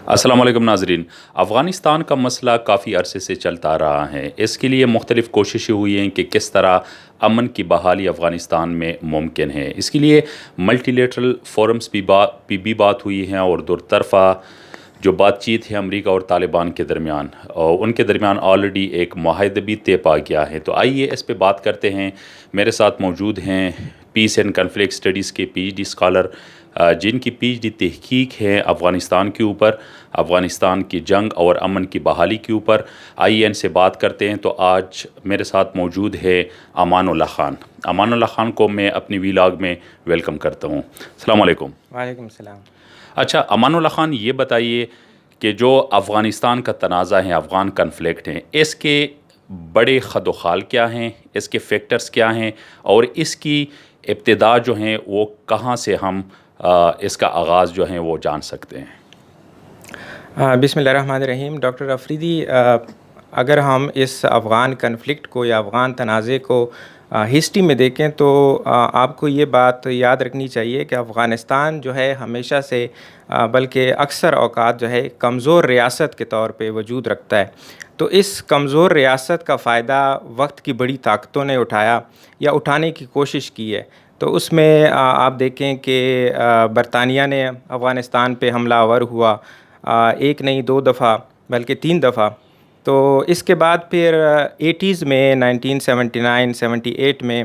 السلام علیکم ناظرین. افغانستان کا مسئلہ کافی عرصے سے چلتا رہا ہے. اس کے لیے مختلف کوششیں ہوئی ہیں کہ کس طرح امن کی بحالی افغانستان میں ممکن ہے. اس کے لیے ملٹی لیٹرل فورمز بھی بات ہوئی ہیں اور دو طرفہ جو بات چیت ہے امریکہ اور طالبان کے درمیان، اور ان کے درمیان آلریڈی ایک معاہدہ بھی طے پا گیا ہے. تو آئیے اس پہ بات کرتے ہیں. میرے ساتھ موجود ہیں پیس اینڈ کنفلکٹ اسٹڈیز کے پی ایچ ڈی اسکالر، جن کی پی ایچ ڈی تحقیق ہے افغانستان کے اوپر، افغانستان کی جنگ اور امن کی بحالی کے اوپر. آئیے ان سے بات کرتے ہیں. تو آج میرے ساتھ موجود ہے امان اللہ خان. امان اللہ خان کو میں اپنی ویلاگ میں ویلکم کرتا ہوں. السلام علیکم. وعلیکم السلام. اچھا امان اللہ خان، یہ بتائیے کہ جو افغانستان کا تنازع ہے، افغان کنفلکٹ ہیں، اس کے بڑے خد و خال کیا ہیں، اس کے فیکٹرز کیا ہیں، اور اس کی ابتدا جو ہیں وہ کہاں سے ہم اس کا آغاز جو ہیں وہ جان سکتے ہیں؟ بسم اللہ الرحمن الرحیم. ڈاکٹر افریدی، اگر ہم اس افغان کنفلکٹ کو یا افغان تنازع کو ہسٹری میں دیکھیں تو آپ کو یہ بات یاد رکھنی چاہیے کہ افغانستان جو ہے ہمیشہ سے بلکہ اکثر اوقات جو ہے کمزور ریاست کے طور پہ وجود رکھتا ہے. تو اس کمزور ریاست کا فائدہ وقت کی بڑی طاقتوں نے اٹھایا یا اٹھانے کی کوشش کی ہے. تو اس میں آپ دیکھیں کہ برطانیہ نے افغانستان پہ حملہ آور ہوا، ایک نہیں دو دفعہ بلکہ 3 دفعہ. تو اس کے بعد پھر 80s میں 1979-78 میں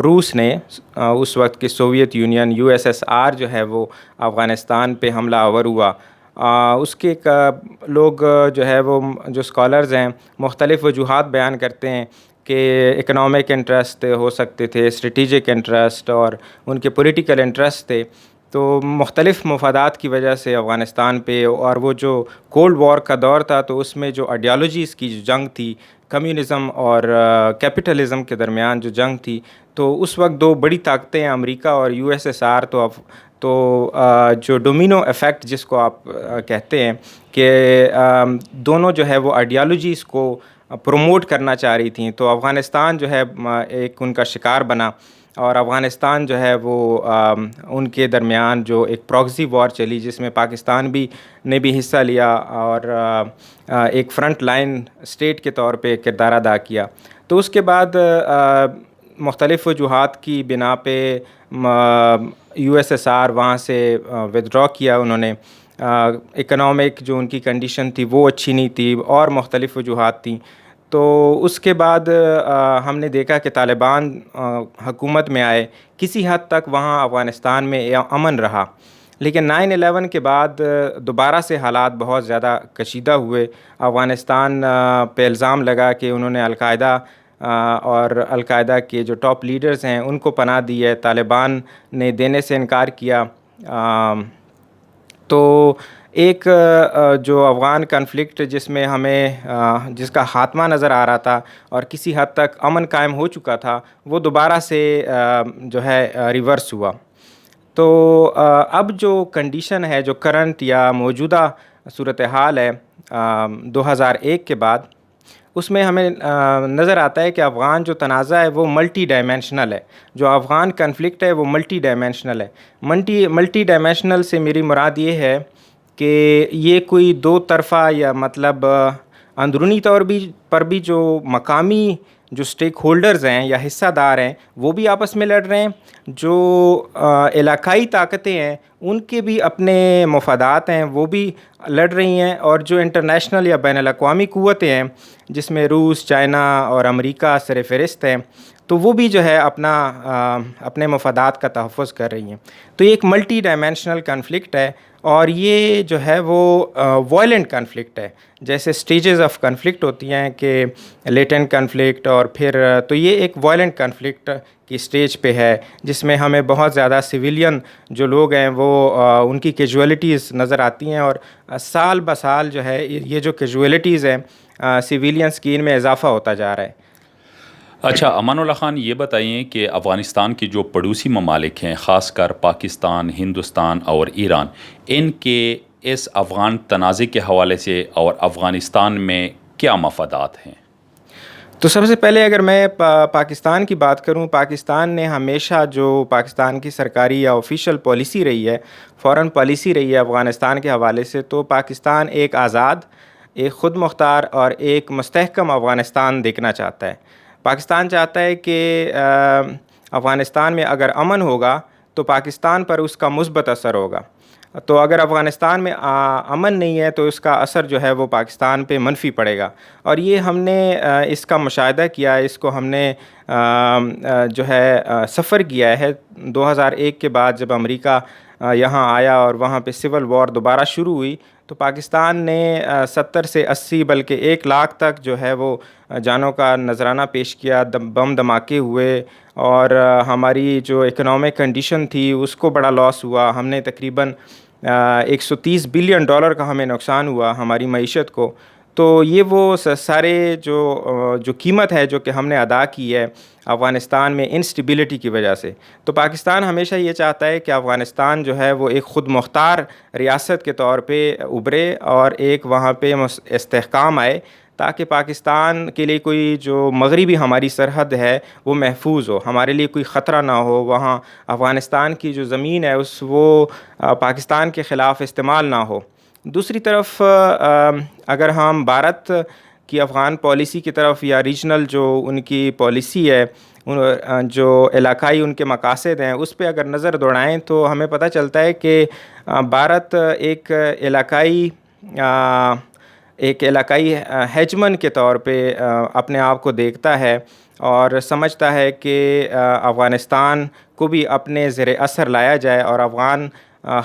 روس نے، اس وقت کی سوویت یونین USSR جو ہے وہ افغانستان پہ حملہ آور ہوا. اس کے لوگ جو ہے وہ جو اسکالرز ہیں مختلف وجوہات بیان کرتے ہیں کہ اکنامک انٹرسٹ ہو سکتے تھے، اسٹریٹجک انٹرسٹ، اور ان کے پولیٹیکل انٹرسٹ تھے. تو مختلف مفادات کی وجہ سے افغانستان پہ، اور وہ جو کولڈ وار کا دور تھا تو اس میں جو آئیڈیالوجیز کی جو جنگ تھی، کمیونزم اور کیپٹلزم کے درمیان جو جنگ تھی، تو اس وقت دو بڑی طاقتیں امریکہ اور USSR تو جو ڈومینو ایفیکٹ جس کو آپ کہتے ہیں کہ دونوں جو ہے وہ آئیڈیالوجیز کو پروموٹ کرنا چاہ رہی تھیں. تو افغانستان جو ہے ایک ان کا شکار بنا، اور افغانستان جو ہے وہ ان کے درمیان جو ایک پراکسی وار چلی جس میں پاکستان نے بھی حصہ لیا اور ایک فرنٹ لائن اسٹیٹ کے طور پہ کردار ادا کیا. تو اس کے بعد مختلف وجوہات کی بنا پہ USSR وہاں سے ودرا کیا انہوں نے. اکنامک جو ان کی کنڈیشن تھی وہ اچھی نہیں تھی، اور مختلف وجوہات تھیں. تو اس کے بعد ہم نے دیکھا کہ طالبان حکومت میں آئے، کسی حد تک وہاں افغانستان میں امن رہا. لیکن 9/11 کے بعد دوبارہ سے حالات بہت زیادہ کشیدہ ہوئے. افغانستان پہ الزام لگا کہ انہوں نے القاعدہ اور القاعدہ کے جو ٹاپ لیڈرز ہیں ان کو پناہ دی ہے. طالبان نے دینے سے انکار کیا. تو ایک جو افغان کنفلکٹ جس میں جس کا خاتمہ نظر آ رہا تھا اور کسی حد تک امن قائم ہو چکا تھا، وہ دوبارہ سے جو ہے ریورس ہوا. تو اب جو کنڈیشن ہے، جو کرنٹ یا موجودہ صورتحال ہے 2001 کے بعد، اس میں ہمیں نظر آتا ہے کہ افغان جو تنازع ہے وہ ملٹی ڈائمینشنل ہے. جو افغان کنفلکٹ ہے وہ ملٹی ڈائمینشنل ہے. ملٹی ڈائمینشنل سے میری مراد یہ ہے کہ یہ کوئی دو طرفہ یا مطلب اندرونی طور پر بھی جو مقامی جو سٹیک ہولڈرز ہیں یا حصہ دار ہیں وہ بھی آپس میں لڑ رہے ہیں، جو علاقائی طاقتیں ہیں ان کے بھی اپنے مفادات ہیں وہ بھی لڑ رہی ہیں، اور جو انٹرنیشنل یا بین الاقوامی قوتیں ہیں جس میں روس، چائنا اور امریکہ سر فہرست ہیں، تو وہ بھی جو ہے اپنے مفادات کا تحفظ کر رہی ہیں. تو یہ ایک ملٹی ڈائمینشنل کنفلکٹ ہے، اور یہ جو ہے وہ وائلنٹ کنفلکٹ ہے. جیسے سٹیجز آف کنفلکٹ ہوتی ہیں کہ لیٹنٹ کنفلکٹ، اور پھر تو یہ ایک وائلنٹ کنفلکٹ کی سٹیج پہ ہے جس میں ہمیں بہت زیادہ سویلین جو لوگ ہیں وہ ان کی کیجویلٹیز نظر آتی ہیں، اور سال بہ سال جو ہے یہ جو کیجویلٹیز ہیں سویلینس کی ان میں اضافہ ہوتا جا رہا ہے. اچھا امان اللہ خان، یہ بتائیے کہ افغانستان کی جو پڑوسی ممالک ہیں، خاص کر پاکستان، ہندوستان اور ایران، ان کے اس افغان تنازع کے حوالے سے اور افغانستان میں کیا مفادات ہیں؟ تو سب سے پہلے اگر میں پاکستان کی بات کروں، پاکستان نے ہمیشہ جو پاکستان کی سرکاری یا آفیشیل پالیسی رہی ہے، فارن پالیسی رہی ہے افغانستان کے حوالے سے، تو پاکستان ایک آزاد، ایک خود مختار اور ایک مستحکم افغانستان دیکھنا چاہتا ہے۔ پاکستان چاہتا ہے کہ افغانستان میں اگر امن ہوگا تو پاکستان پر اس کا مثبت اثر ہوگا، تو اگر افغانستان میں امن نہیں ہے تو اس کا اثر جو ہے وہ پاکستان پہ منفی پڑے گا۔ اور یہ ہم نے اس کا مشاہدہ کیا ہے، اس کو ہم نے جو ہے سفر کیا ہے 2001 کے بعد جب امریکہ یہاں آیا اور وہاں پہ سول وار دوبارہ شروع ہوئی، تو پاکستان نے 70 سے 80 بلکہ 1 لاکھ تک جو ہے وہ جانوں کا نذرانہ پیش کیا، بم دھماکے ہوئے، اور ہماری جو اکنامک کنڈیشن تھی اس کو بڑا لاس ہوا۔ ہم نے تقریباً $130 بلین کا ہمیں نقصان ہوا ہماری معیشت کو۔ تو یہ وہ سارے جو قیمت ہے جو کہ ہم نے ادا کی ہے افغانستان میں انسٹیبلٹی کی وجہ سے۔ تو پاکستان ہمیشہ یہ چاہتا ہے کہ افغانستان جو ہے وہ ایک خود مختار ریاست کے طور پہ ابھرے اور ایک وہاں پہ استحکام آئے، تاکہ پاکستان کے لیے کوئی جو مغربی ہماری سرحد ہے وہ محفوظ ہو، ہمارے لیے کوئی خطرہ نہ ہو، وہاں افغانستان کی جو زمین ہے وہ پاکستان کے خلاف استعمال نہ ہو۔ دوسری طرف اگر ہم بھارت کی افغان پالیسی کی طرف یا ریجنل جو ان کی پالیسی ہے، جو علاقائی ان کے مقاصد ہیں، اس پہ اگر نظر دوڑائیں تو ہمیں پتہ چلتا ہے کہ بھارت ایک علاقائی ہیجمن کے طور پہ اپنے آپ کو دیکھتا ہے اور سمجھتا ہے کہ افغانستان کو بھی اپنے زیر اثر لایا جائے اور افغان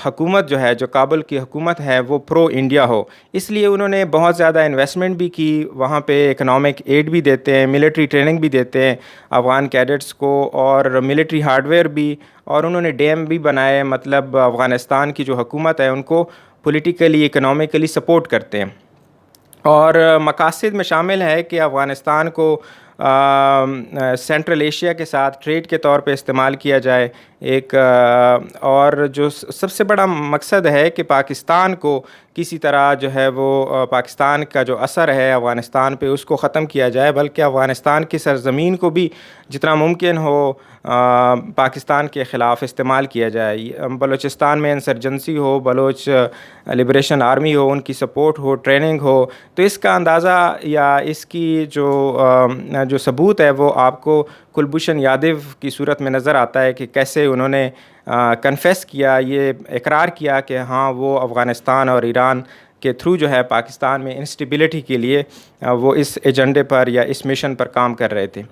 حکومت جو ہے، جو کابل کی حکومت ہے، وہ پرو انڈیا ہو۔ اس لیے انہوں نے بہت زیادہ انویسٹمنٹ بھی کی، وہاں پہ اکنامک ایڈ بھی دیتے ہیں، ملٹری ٹریننگ بھی دیتے ہیں افغان کیڈٹس کو، اور ملٹری ہارڈ ویئر بھی، اور انہوں نے ڈیم بھی بنائے، مطلب افغانستان کی جو حکومت ہے ان کو پولیٹیکلی اکنامکلی سپورٹ کرتے ہیں۔ اور مقاصد میں شامل ہے کہ افغانستان کو سینٹرل ایشیا کے ساتھ ٹریڈ کے طور پہ استعمال کیا جائے ایک، اور جو سب سے بڑا مقصد ہے کہ پاکستان کو کسی طرح جو ہے وہ پاکستان کا جو اثر ہے افغانستان پہ اس کو ختم کیا جائے، بلکہ افغانستان کی سرزمین کو بھی جتنا ممکن ہو پاکستان کے خلاف استعمال کیا جائے۔ بلوچستان میں انسرجنسی ہو، بلوچ لبریشن آرمی ہو، ان کی سپورٹ ہو، ٹریننگ ہو، تو اس کا اندازہ یا اس کی جو ثبوت ہے وہ آپ کو کلبھوشن یادو کی صورت میں نظر آتا ہے کہ کیسے انہوں نے کنفیس کیا، یہ اقرار کیا کہ ہاں وہ افغانستان اور ایران کے تھرو جو ہے پاکستان میں انسٹیبلٹی کے لیے وہ اس ایجنڈے پر یا اس مشن پر کام کر رہے تھے۔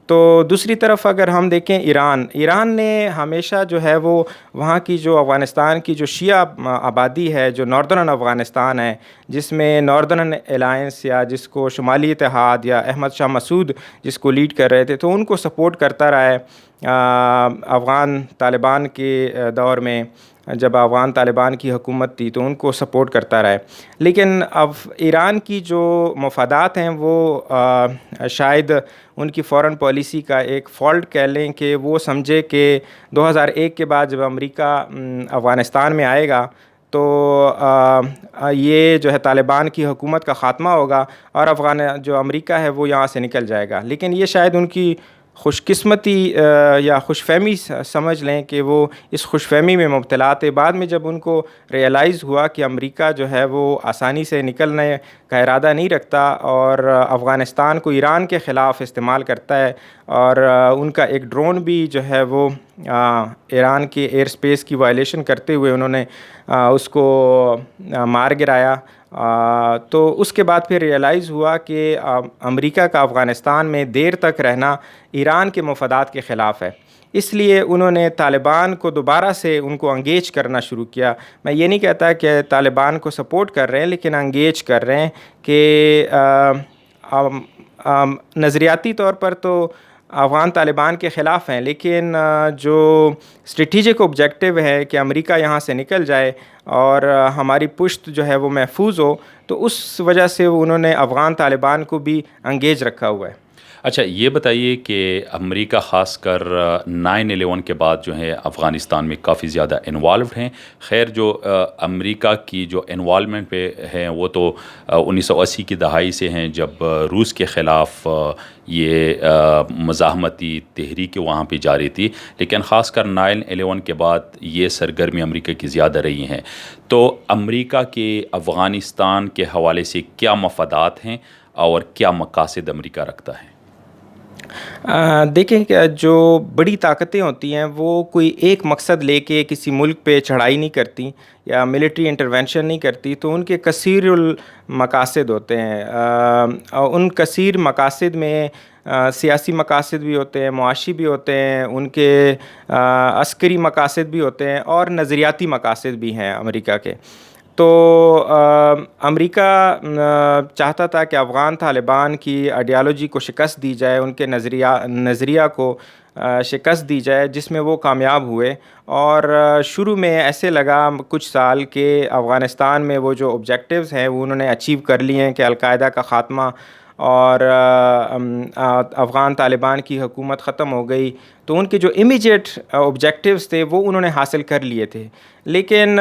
تو دوسری طرف اگر ہم دیکھیں ایران نے ہمیشہ جو ہے وہ وہاں کی جو افغانستان کی جو شیعہ آبادی ہے، جو ناردرن افغانستان ہے، جس میں ناردرن الائنس یا جس کو شمالی اتحاد یا احمد شاہ مسعود جس کو لیڈ کر رہے تھے، تو ان کو سپورٹ کرتا رہا ہے افغان طالبان کے دور میں، جب افغان طالبان کی حکومت تھی تو ان کو سپورٹ کرتا رہا ہے۔ لیکن اب ایران کی جو مفادات ہیں وہ شاید ان کی فارن پالیسی کا ایک فالٹ کہہ لیں کہ وہ سمجھے کہ 2001 کے بعد جب امریکہ افغانستان میں آئے گا تو یہ جو ہے طالبان کی حکومت کا خاتمہ ہوگا اور جو امریکہ ہے وہ یہاں سے نکل جائے گا۔ لیکن یہ شاید ان کی خوش قسمتی یا خوش فہمی سمجھ لیں کہ وہ اس خوش فہمی میں مبتلا تھے۔ بعد میں جب ان کو ریئلائز ہوا کہ امریکہ جو ہے وہ آسانی سے نکلنے کا ارادہ نہیں رکھتا اور افغانستان کو ایران کے خلاف استعمال کرتا ہے، اور ان کا ایک ڈرون بھی جو ہے وہ ایران کے ایئر سپیس کی وائلیشن کرتے ہوئے انہوں نے اس کو مار گرایا، تو اس کے بعد پھر ریئلائز ہوا کہ امریکہ کا افغانستان میں دیر تک رہنا ایران کے مفادات کے خلاف ہے۔ اس لیے انہوں نے طالبان کو دوبارہ سے ان کو انگیج کرنا شروع کیا۔ میں یہ نہیں کہتا کہ طالبان کو سپورٹ کر رہے ہیں، لیکن انگیج کر رہے ہیں کہ نظریاتی طور پر تو افغان طالبان کے خلاف ہیں، لیکن جو اسٹریٹجک آبجیکٹیو ہے کہ امریکہ یہاں سے نکل جائے اور ہماری پشت جو ہے وہ محفوظ ہو، تو اس وجہ سے انہوں نے افغان طالبان کو بھی انگیج رکھا ہوا ہے۔ اچھا یہ بتائیے کہ امریکہ خاص کر 9/11 کے بعد جو ہے افغانستان میں کافی زیادہ انوالوڈ ہیں. خیر جو امریکہ کی جو انوالومنٹ پہ ہیں وہ تو 1980 کی دہائی سے ہیں جب روس کے خلاف یہ مزاحمتی تحریک وہاں پہ جاری تھی، لیکن خاص کر 9/11 کے بعد یہ سرگرمی امریکہ کی زیادہ رہی ہیں. تو امریکہ کے افغانستان کے حوالے سے کیا مفادات ہیں اور کیا مقاصد امریکہ رکھتا ہے؟ دیکھیں کہ جو بڑی طاقتیں ہوتی ہیں وہ کوئی ایک مقصد لے کے کسی ملک پہ چڑھائی نہیں کرتی یا ملٹری انٹرونشن نہیں کرتی، تو ان کے کثیر المقاصد ہوتے ہیں. ان کثیر مقاصد میں سیاسی مقاصد بھی ہوتے ہیں، معاشی بھی ہوتے ہیں، ان کے عسکری مقاصد بھی ہوتے ہیں اور نظریاتی مقاصد بھی ہیں امریکہ کے. تو امریکہ چاہتا تھا کہ افغان طالبان کی آئیڈیالوجی کو شکست دی جائے، ان کے نظریہ کو شکست دی جائے، جس میں وہ کامیاب ہوئے. اور شروع میں ایسے لگا کچھ سال کہ افغانستان میں وہ جو آبجیکٹیوز ہیں وہ انہوں نے اچیو کر لیے ہیں کہ القاعدہ کا خاتمہ اور افغان طالبان کی حکومت ختم ہو گئی. تو ان کے جو امیجیٹ آبجیکٹیوز تھے وہ انہوں نے حاصل کر لیے تھے، لیکن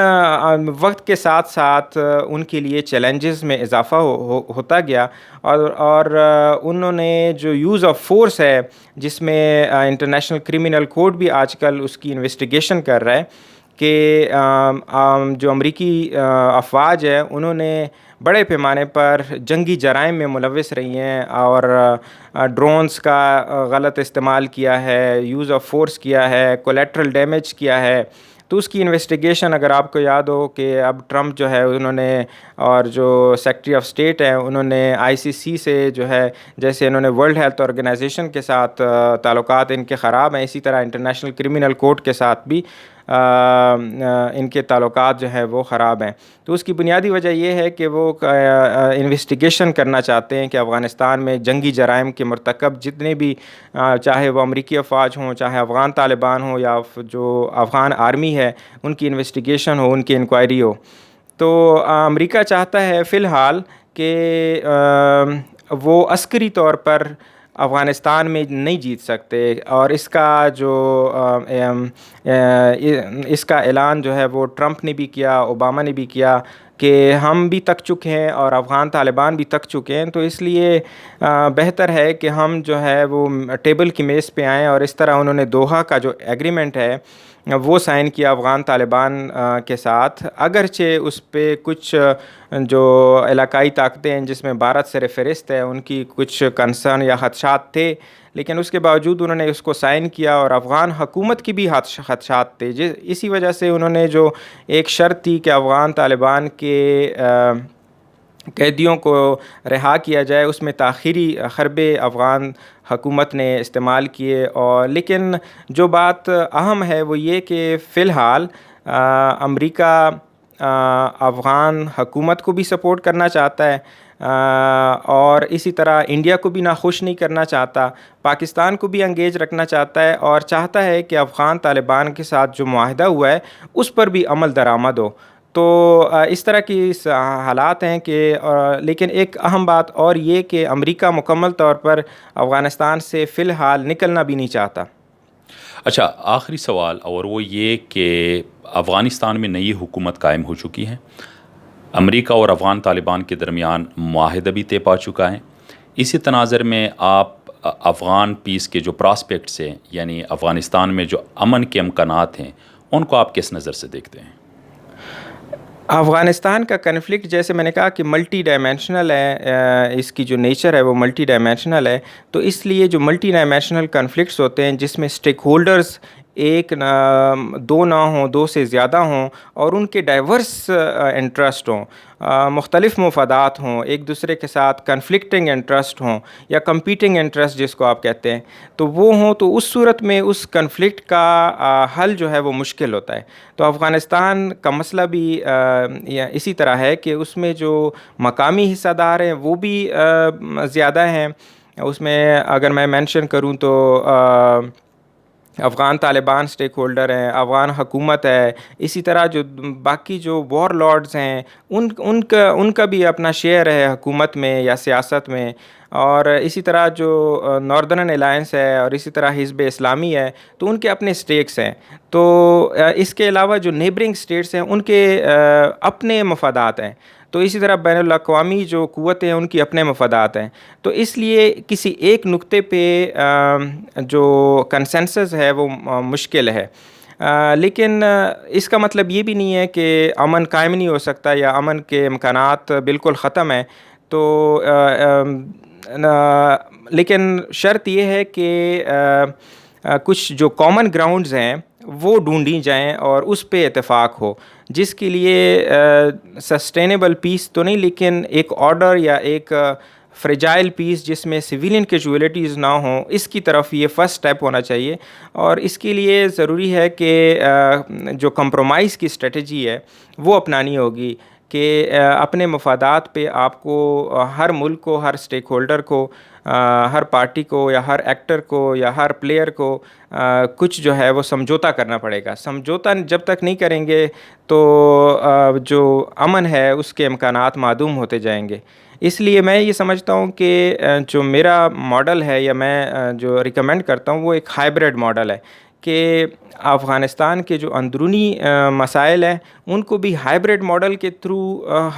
وقت کے ساتھ ساتھ ان کے لیے چیلنجز میں اضافہ ہوتا گیا. اور انہوں نے جو یوز آف فورس ہے، جس میں انٹرنیشنل کرمنل کورٹ بھی آج کل اس کی انویسٹیگیشن کر رہا ہے کہ جو امریکی افواج ہے انہوں نے بڑے پیمانے پر جنگی جرائم میں ملوث رہی ہیں اور ڈرونز کا غلط استعمال کیا ہے، یوز آف فورس کیا ہے، کولیٹرل ڈیمیج کیا ہے. تو اس کی انویسٹیگیشن، اگر آپ کو یاد ہو کہ اب ٹرمپ جو ہے انہوں نے اور جو سیکرٹری آف اسٹیٹ ہیں انہوں نے ICC سے جو ہے، جیسے انہوں نے ورلڈ ہیلتھ آرگنائزیشن کے ساتھ تعلقات ان کے خراب ہیں، اسی طرح انٹرنیشنل کرمنل کورٹ کے ساتھ بھی ان کے تعلقات جو ہے وہ خراب ہیں. تو اس کی بنیادی وجہ یہ ہے کہ وہ انویسٹیگیشن کرنا چاہتے ہیں کہ افغانستان میں جنگی جرائم کے مرتکب جتنے بھی، چاہے وہ امریکی افواج ہوں، چاہے افغان طالبان ہوں یا جو افغان آرمی ہے، ان کی انویسٹیگیشن ہو، ان کی انکوائری ہو. تو امریکہ چاہتا ہے فی الحال کہ وہ عسکری طور پر افغانستان میں نہیں جیت سکتے، اور اس کا اعلان جو ہے وہ ٹرمپ نے بھی کیا، اوباما نے بھی کیا کہ ہم بھی تک چکے ہیں اور افغان طالبان بھی تک چکے ہیں. تو اس لیے بہتر ہے کہ ہم جو ہے وہ ٹیبل کی میز پہ آئیں. اور اس طرح انہوں نے دوحہ کا جو ایگریمنٹ ہے وہ سائن کیا افغان طالبان کے ساتھ، اگرچہ اس پہ کچھ جو علاقائی طاقتیں ہیں جس میں بھارت سر فہرست ہے ان کی کچھ کنسرن یا خدشات تھے، لیکن اس کے باوجود انہوں نے اس کو سائن کیا. اور افغان حکومت کی بھی خدشات تھے، اسی وجہ سے انہوں نے جو ایک شرط تھی کہ افغان طالبان کے قیدیوں کو رہا کیا جائے، اس میں تاخیری حربے افغان حکومت نے استعمال کیے. اور لیکن جو بات اہم ہے وہ یہ کہ فی الحال امریکہ افغان حکومت کو بھی سپورٹ کرنا چاہتا ہے اور اسی طرح انڈیا کو بھی ناخوش نہیں کرنا چاہتا، پاکستان کو بھی انگیج رکھنا چاہتا ہے، اور چاہتا ہے کہ افغان طالبان کے ساتھ جو معاہدہ ہوا ہے اس پر بھی عمل درآمد ہو. تو اس طرح کی حالات ہیں کہ لیکن ایک اہم بات اور یہ کہ امریکہ مکمل طور پر افغانستان سے فی الحال نکلنا بھی نہیں چاہتا. اچھا آخری سوال اور وہ یہ کہ افغانستان میں نئی حکومت قائم ہو چکی ہے، امریکہ اور افغان طالبان کے درمیان معاہدہ بھی طے پا چکا ہے. اسی تناظر میں آپ افغان پیس کے جو پراسپیکٹس ہیں، یعنی افغانستان میں جو امن کے امکانات ہیں، ان کو آپ کس نظر سے دیکھتے ہیں؟ افغانستان کا کنفلکٹ، جیسے میں نے کہا کہ ملٹی ڈائمینشنل ہے، اس کی جو نیچر ہے وہ ملٹی ڈائمینشنل ہے. تو اس لیے جو ملٹی ڈائمینشنل کنفلکٹس ہوتے ہیں جس میں سٹیک ہولڈرز ایک دو نہ ہوں، دو سے زیادہ ہوں، اور ان کے ڈائیورس انٹرسٹ ہوں، مختلف مفادات ہوں، ایک دوسرے کے ساتھ کنفلکٹنگ انٹرسٹ ہوں یا کمپیٹنگ انٹرسٹ جس کو آپ کہتے ہیں، تو وہ ہوں، تو اس صورت میں اس کنفلکٹ کا حل جو ہے وہ مشکل ہوتا ہے. تو افغانستان کا مسئلہ بھی اسی طرح ہے کہ اس میں جو مقامی حصہ دار ہیں وہ بھی زیادہ ہیں. اس میں اگر میں مینشن کروں تو افغان طالبان سٹیک ہولڈر ہیں، افغان حکومت ہے، اسی طرح جو باقی جو وار لارڈز ہیں ان کا بھی اپنا شیئر ہے حکومت میں یا سیاست میں. اور اسی طرح جو ناردرن الائنس ہے اور اسی طرح حزب اسلامی ہے تو ان کے اپنے سٹیکس ہیں. تو اس کے علاوہ جو نیبرنگ سٹیٹس ہیں ان کے اپنے مفادات ہیں. تو اسی طرح بین الاقوامی جو قوتیں ہیں ان کی اپنے مفادات ہیں. تو اس لیے کسی ایک نقطے پہ جو کنسنسس ہے وہ مشکل ہے. لیکن اس کا مطلب یہ بھی نہیں ہے کہ امن قائم نہیں ہو سکتا یا امن کے امکانات بالکل ختم ہیں. تو لیکن شرط یہ ہے کہ کچھ جو کامن گراؤنڈز ہیں وہ ڈھونڈی جائیں اور اس پہ اتفاق ہو, جس کے لیے سسٹینیبل پیس تو نہیں لیکن ایک آرڈر یا ایک فریجائل پیس جس میں سویلین کیجویلٹیز نہ ہوں, اس کی طرف یہ فرسٹ سٹیپ ہونا چاہیے. اور اس کے لیے ضروری ہے کہ جو کمپرومائز کی اسٹریٹجی ہے وہ اپنانی ہوگی کہ اپنے مفادات پہ آپ کو ہر ملک کو, ہر اسٹیک ہولڈر کو, ہر پارٹی کو یا ہر ایکٹر کو یا ہر پلیئر کو کچھ جو ہے وہ سمجھوتا کرنا پڑے گا. سمجھوتا جب تک نہیں کریں گے تو جو امن ہے اس کے امکانات معدوم ہوتے جائیں گے. اس لیے میں یہ سمجھتا ہوں کہ جو میرا ماڈل ہے یا میں جو ریکمینڈ کرتا ہوں وہ ایک ہائبرڈ ماڈل ہے کہ افغانستان کے جو اندرونی مسائل ہیں ان کو بھی ہائبرڈ ماڈل کے تھرو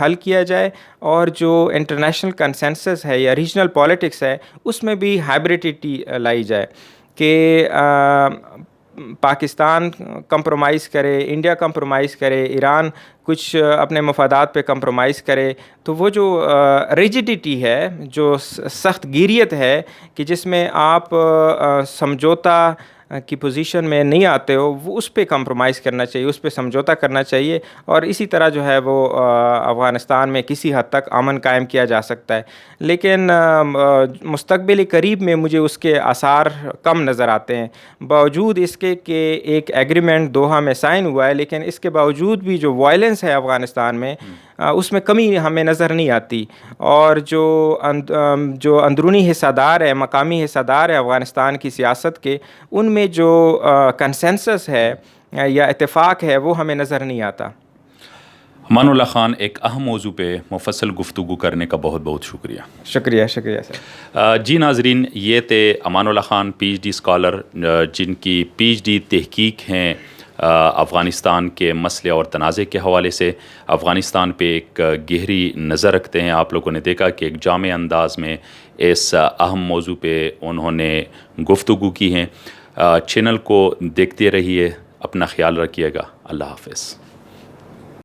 حل کیا جائے, اور جو انٹرنیشنل کنسنسس ہے یا ریجنل پالیٹکس ہے اس میں بھی ہائبریڈیٹی لائی جائے کہ پاکستان کمپرومائز کرے, انڈیا کمپرومائز کرے, ایران کچھ اپنے مفادات پہ کمپرومائز کرے. تو وہ جو ریجیڈیٹی ہے, جو سخت گیریت ہے کہ جس میں آپ سمجھوتا کی پوزیشن میں نہیں آتے ہو, وہ اس پہ کمپرومائز کرنا چاہیے, اس پہ سمجھوتا کرنا چاہیے. اور اسی طرح جو ہے وہ افغانستان میں کسی حد تک امن قائم کیا جا سکتا ہے. لیکن مستقبل قریب میں مجھے اس کے آثار کم نظر آتے ہیں, باوجود اس کے کہ ایک ایگریمنٹ دوحہ میں سائن ہوا ہے, لیکن اس کے باوجود بھی جو وائلنس ہے افغانستان میں اس میں کمی ہمیں نظر نہیں آتی. اور جو اندرونی حصہ دار ہے, مقامی حصہ دار ہے افغانستان کی سیاست کے, ان میں جو کنسنسس ہے یا اتفاق ہے وہ ہمیں نظر نہیں آتا. امان اللہ خان, ایک اہم موضوع پہ مفصل گفتگو کرنے کا بہت بہت شکریہ. شکریہ سر. جی ناظرین, یہ تھے Amanullah Khan, P H D scholar, جن کی پی ایچ ڈی تحقیق ہیں افغانستان کے مسئلے اور تنازع کے حوالے سے. افغانستان پہ ایک گہری نظر رکھتے ہیں. آپ لوگوں نے دیکھا کہ ایک جامع انداز میں اس اہم موضوع پہ انہوں نے گفتگو کی ہیں. چینل کو دیکھتے رہیے, اپنا خیال رکھیے گا. اللہ حافظ.